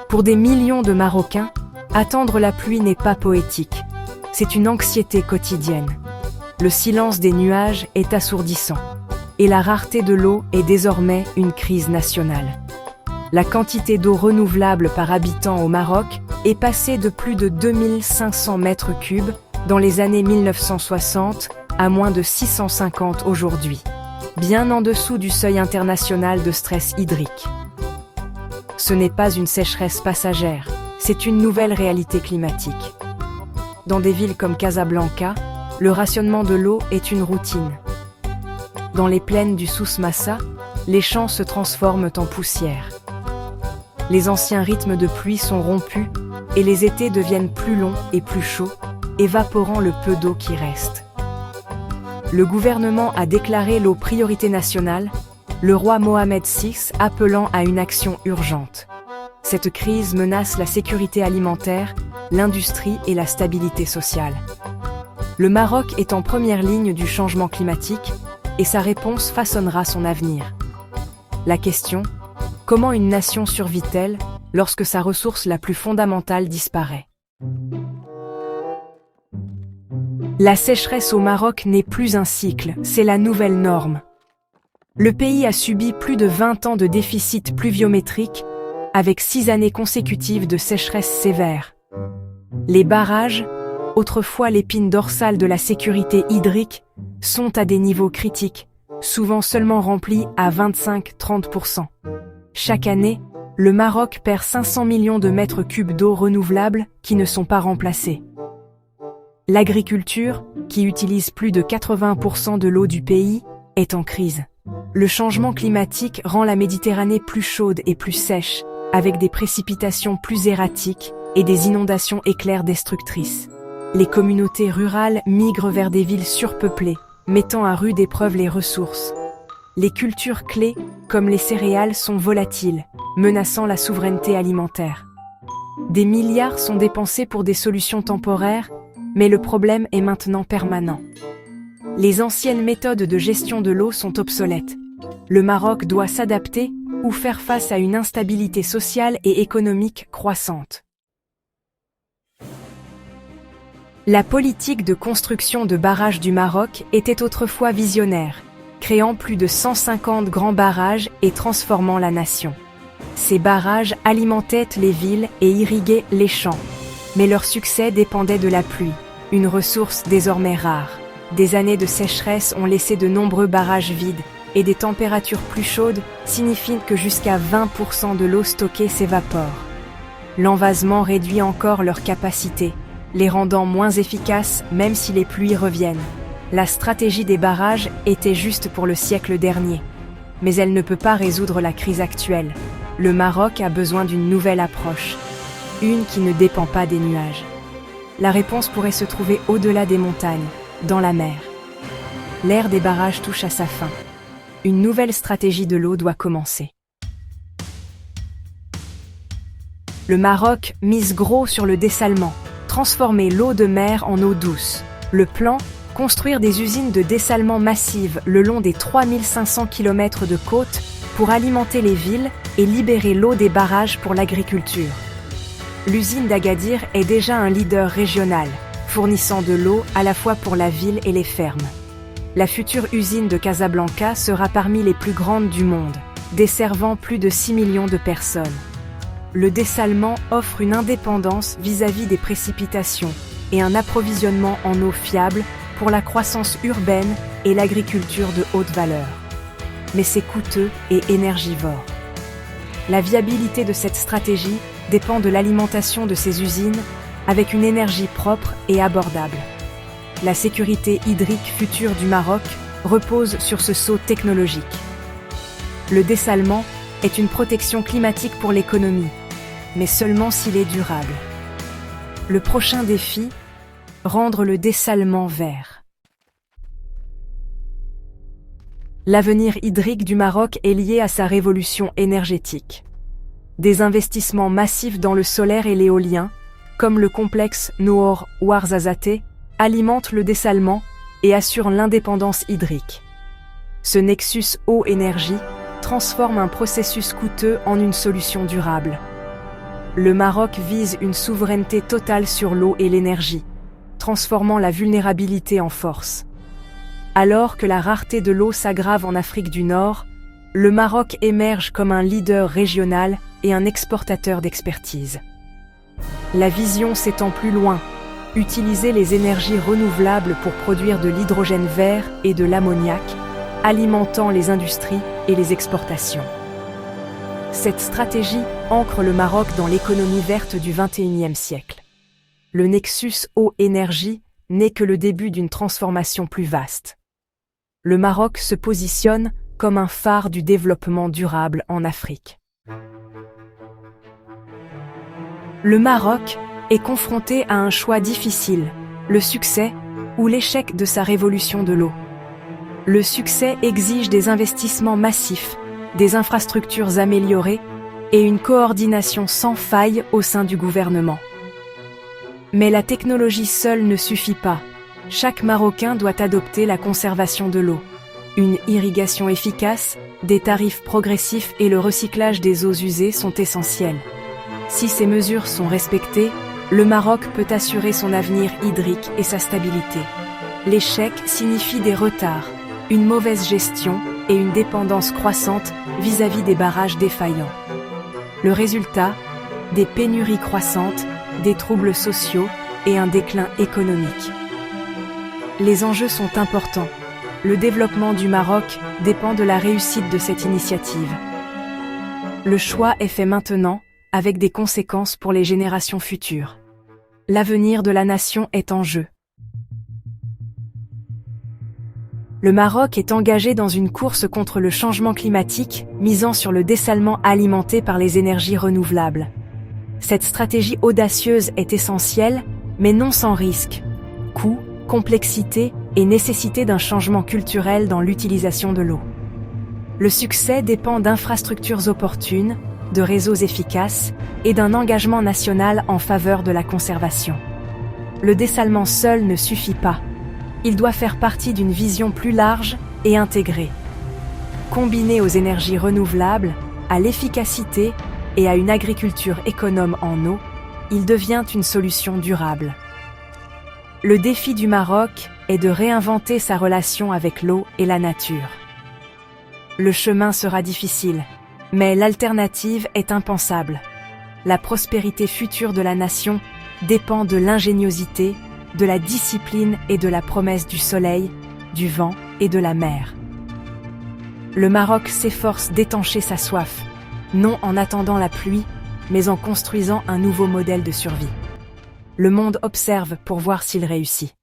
Pour des millions de Marocains, attendre la pluie n'est pas poétique. C'est une anxiété quotidienne. Le silence des nuages est assourdissant. Et la rareté de l'eau est désormais une crise nationale. La quantité d'eau renouvelable par habitant au Maroc est passée de plus de 2500 mètres cubes dans les années 1960 à moins de 650 aujourd'hui, bien en dessous du seuil international de stress hydrique. Ce n'est pas une sécheresse passagère, c'est une nouvelle réalité climatique. Dans des villes comme Casablanca, le rationnement de l'eau est une routine. Dans les plaines du Souss-Massa, les champs se transforment en poussière. Les anciens rythmes de pluie sont rompus et les étés deviennent plus longs et plus chauds, évaporant le peu d'eau qui reste. Le gouvernement a déclaré l'eau priorité nationale, le roi Mohamed VI appelant à une action urgente. Cette crise menace la sécurité alimentaire, l'industrie et la stabilité sociale. Le Maroc est en première ligne du changement climatique et sa réponse façonnera son avenir. La question: comment une nation survit-elle lorsque sa ressource la plus fondamentale disparaît? La sécheresse au Maroc n'est plus un cycle, c'est la nouvelle norme. Le pays a subi plus de 20 ans de déficit pluviométrique, avec 6 années consécutives de sécheresse sévère. Les barrages, autrefois l'épine dorsale de la sécurité hydrique, sont à des niveaux critiques, souvent seulement remplis à 25-30%. Chaque année, le Maroc perd 500 millions de mètres cubes d'eau renouvelable qui ne sont pas remplacés. L'agriculture, qui utilise plus de 80% de l'eau du pays, est en crise. Le changement climatique rend la Méditerranée plus chaude et plus sèche, avec des précipitations plus erratiques et des inondations éclairs destructrices. Les communautés rurales migrent vers des villes surpeuplées, mettant à rude épreuve les ressources. Les cultures clés, comme les céréales, sont volatiles, menaçant la souveraineté alimentaire. Des milliards sont dépensés pour des solutions temporaires, mais le problème est maintenant permanent. Les anciennes méthodes de gestion de l'eau sont obsolètes. Le Maroc doit s'adapter ou faire face à une instabilité sociale et économique croissante. La politique de construction de barrages du Maroc était autrefois visionnaire, créant plus de 150 grands barrages et transformant la nation. Ces barrages alimentaient les villes et irriguaient les champs. Mais leur succès dépendait de la pluie, une ressource désormais rare. Des années de sécheresse ont laissé de nombreux barrages vides, et des températures plus chaudes signifient que jusqu'à 20% de l'eau stockée s'évapore. L'envasement réduit encore leur capacité, les rendant moins efficaces même si les pluies reviennent. La stratégie des barrages était juste pour le siècle dernier, mais elle ne peut pas résoudre la crise actuelle. Le Maroc a besoin d'une nouvelle approche, une qui ne dépend pas des nuages. La réponse pourrait se trouver au-delà des montagnes, dans la mer. L'ère des barrages touche à sa fin. Une nouvelle stratégie de l'eau doit commencer. Le Maroc mise gros sur le dessalement, transformer l'eau de mer en eau douce. Le plan: construire des usines de dessalement massives le long des 3500 km de côte pour alimenter les villes et libérer l'eau des barrages pour l'agriculture. L'usine d'Agadir est déjà un leader régional, fournissant de l'eau à la fois pour la ville et les fermes. La future usine de Casablanca sera parmi les plus grandes du monde, desservant plus de 6 millions de personnes. Le dessalement offre une indépendance vis-à-vis des précipitations et un approvisionnement en eau fiable pour la croissance urbaine et l'agriculture de haute valeur. Mais c'est coûteux et énergivore. La viabilité de cette stratégie dépend de l'alimentation de ces usines avec une énergie propre et abordable. La sécurité hydrique future du Maroc repose sur ce saut technologique. Le dessalement est une protection climatique pour l'économie, mais seulement s'il est durable. Le prochain défi: rendre le dessalement vert. L'avenir hydrique du Maroc est lié à sa révolution énergétique. Des investissements massifs dans le solaire et l'éolien, comme le complexe Noor Ouarzazate, alimentent le dessalement et assurent l'indépendance hydrique. Ce nexus eau-énergie transforme un processus coûteux en une solution durable. le Maroc vise une souveraineté totale sur l'eau et l'énergie, transformant la vulnérabilité en force. Alors que la rareté de l'eau s'aggrave en Afrique du Nord, le Maroc émerge comme un leader régional et un exportateur d'expertise. La vision s'étend plus loin, utiliser les énergies renouvelables pour produire de l'hydrogène vert et de l'ammoniac, alimentant les industries et les exportations. Cette stratégie ancre le Maroc dans l'économie verte du XXIe siècle. Le nexus eau-énergie n'est que le début d'une transformation plus vaste. Le Maroc se positionne comme un phare du développement durable en Afrique. Le Maroc est confronté à un choix difficile, le succès ou l'échec de sa révolution de l'eau. Le succès exige des investissements massifs, des infrastructures améliorées et une coordination sans faille au sein du gouvernement. Mais la technologie seule ne suffit pas. Chaque Marocain doit adopter la conservation de l'eau, une irrigation efficace, des tarifs progressifs et le recyclage des eaux usées sont essentiels. Si ces mesures sont respectées, le Maroc peut assurer son avenir hydrique et sa stabilité. L'échec signifie des retards, une mauvaise gestion et une dépendance croissante vis-à-vis des barrages défaillants. Le résultat, des pénuries croissantes, des troubles sociaux et un déclin économique. Les enjeux sont importants. Le développement du Maroc dépend de la réussite de cette initiative. Le choix est fait maintenant, avec des conséquences pour les générations futures. L'avenir de la nation est en jeu. Le Maroc est engagé dans une course contre le changement climatique, misant sur le dessalement alimenté par les énergies renouvelables. Cette stratégie audacieuse est essentielle, mais non sans risque. Coût, complexité et nécessité d'un changement culturel dans l'utilisation de l'eau. Le succès dépend d'infrastructures opportunes, de réseaux efficaces et d'un engagement national en faveur de la conservation. Le dessalement seul ne suffit pas. Il doit faire partie d'une vision plus large et intégrée. Combiné aux énergies renouvelables, à l'efficacité et à une agriculture économe en eau, il devient une solution durable. Le défi du Maroc est de réinventer sa relation avec l'eau et la nature. Le chemin sera difficile, mais l'alternative est impensable. La prospérité future de la nation dépend de l'ingéniosité, de la discipline et de la promesse du soleil, du vent et de la mer. Le Maroc s'efforce d'étancher sa soif, non en attendant la pluie, mais en construisant un nouveau modèle de survie. Le monde observe pour voir s'il réussit.